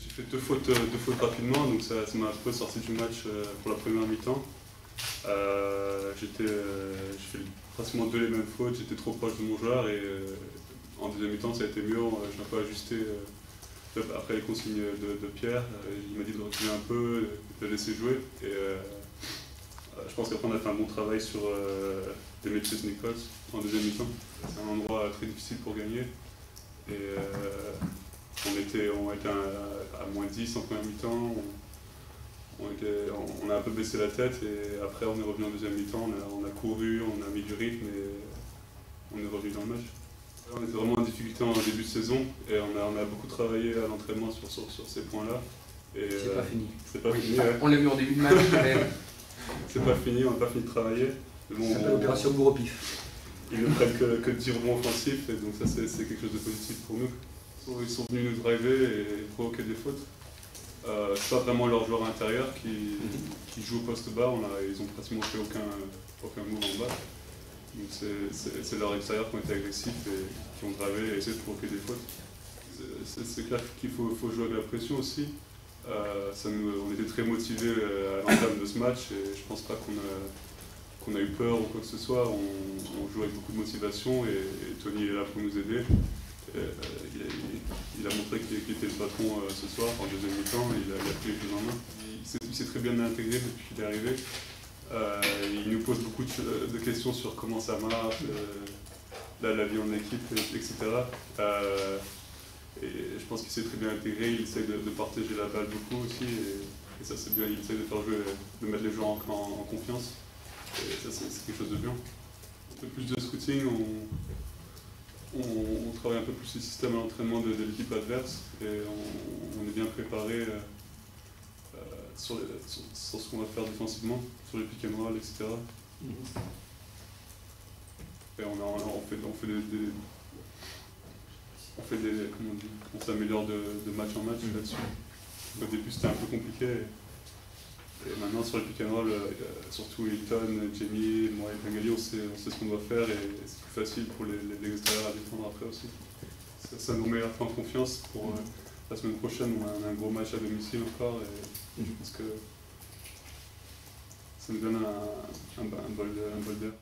J'ai fait deux fautes rapidement, donc ça m'a un peu sorti du match pour la première mi-temps. J'ai fait pratiquement les mêmes fautes, j'étais trop proche de mon joueur et en deuxième mi-temps ça a été mieux, j'ai un peu ajusté après les consignes de Pierre. Il m'a dit de reculer un peu, de laisser jouer. Et je pense qu'après on a fait un bon travail sur Demetrius Nichols en deuxième mi-temps. C'est un endroit très difficile pour gagner. Et on était à moins 10 en première mi-temps. On a un peu baissé la tête et après on est revenu en deuxième mi-temps, on a couru, on a mis du rythme et on est revenu dans le match. On était vraiment en difficulté en début de saison et on a beaucoup travaillé à l'entraînement sur ces points-là. C'est pas fini. C'est pas fini. On l'a vu en début de match, mais c'est pas fini, on n'a pas fini de travailler. Bon, ça s'appelle l'opération bourre au pif. Ils ne prennent que 10 rebonds offensifs et donc ça c'est quelque chose de positif pour nous. Ils sont venus nous driver et provoquer des fautes. C'est pas vraiment leur joueur intérieur qui joue au poste bas, ils ont pratiquement fait aucun move en bas. Donc c'est leur extérieur qui ont été agressifs et qui ont drivé et essayé de provoquer des fautes. C'est clair qu'il faut jouer avec la pression aussi. On était très motivés à l'entame de ce match et je pense pas qu'on a eu peur ou quoi que ce soit. On joue avec beaucoup de motivation et Tony est là pour nous aider. Il a montré qu'il était le patron ce soir, en deuxième mi-temps, il a pris les choses en main. Il s'est très bien intégré depuis qu'il est arrivé. Il nous pose beaucoup de questions sur comment ça marche, la vie en équipe, etc. Et je pense qu'il s'est très bien intégré, il essaie de partager la balle beaucoup aussi, et ça c'est bien, il essaie de faire jouer, de mettre les joueurs en confiance. Et ça c'est quelque chose de bien. Un peu plus de scouting, on travaille un peu plus le système à l'entraînement de l'équipe adverse et on est bien préparé sur ce qu'on va faire défensivement, sur les pick and roll, etc. Et on s'améliore de match en match là-dessus. Au début c'était un peu compliqué et maintenant sur les pick and roll, surtout Hilton, Jamie, moi et Bengali, on sait ce qu'on doit faire et c'est plus facile pour les extérieurs à défendre après aussi. Ça nous met à prendre confiance pour la semaine prochaine, on a un gros match à domicile encore et je pense que ça nous donne un bol d'air.